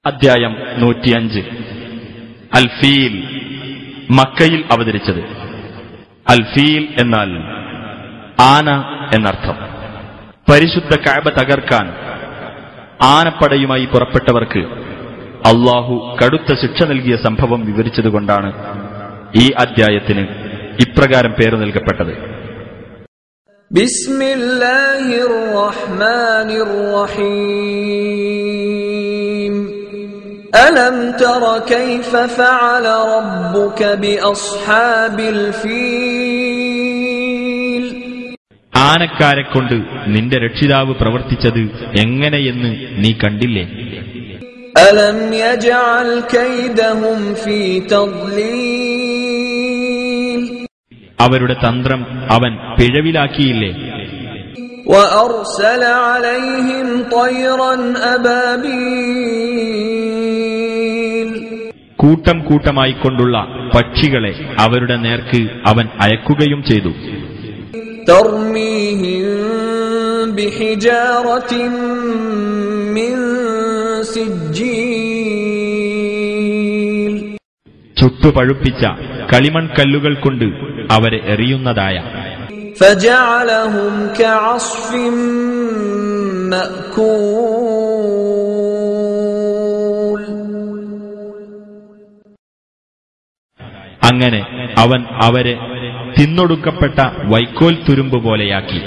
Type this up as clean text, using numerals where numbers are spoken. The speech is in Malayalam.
അധ്യായം 105. അൽ ഫീൽ, മക്കയിൽ അവതരിച്ചത്. അൽ ഫീൽ എന്നാൽ ആന എന്നർത്ഥം. പരിശുദ്ധ കഅബ തകർക്കാൻ ആനപ്പടയുമായി പുറപ്പെട്ടവർക്ക് അല്ലാഹു കടുത്ത ശിക്ഷ നൽകിയ സംഭവം വിവരിച്ചതുകൊണ്ടാണ് ഈ അധ്യായത്തിന് ഇപ്രകാരം പേര് നൽകപ്പെട്ടത്. ബിസ്മില്ലാഹിർ റഹ്മാനിർ റഹീം. അലം തറ കൈഫ ഫഅല റബ്ബുക ബിഅസ്ഹാബിൽ ഫീൽ. ആനക്കാരെ കൊണ്ട് നിന്റെ രക്ഷിതാവ് പ്രവർത്തിച്ചത് എങ്ങനെയെന്ന് നീ കണ്ടില്ലേ? അലം യജഅൽ കൈദഹും ഫീ തദ്ലീൽ. അവരുടെ തന്ത്രം അവൻ പിഴവിലാക്കിയില്ലേ? വഅർസല അലൈഹിം ത്വയ്റൻ അബാബീൽ. കൂട്ടം കൂട്ടമായിക്കൊണ്ടുള്ള പക്ഷികളെ അവരുടെ നേർക്ക് അവൻ അയക്കുകയും ചെയ്തു. തർമീഹിം ബിഹിജാറത്തിൻ മിൻ സിജ്ജീൽ. ചുട്ടുപഴുപ്പിച്ച കളിമൺകല്ലുകൾ കൊണ്ട് അവരെ എറിയുന്നതായ. ഫജഅലഹും കഅസ്ഫിൻ മഅകൂൽ. അങ്ങനെ അവൻ അവരെ തിന്നൊടുക്കപ്പെട്ട വൈക്കോൽ തുരുമ്പ് പോലെയാക്കി.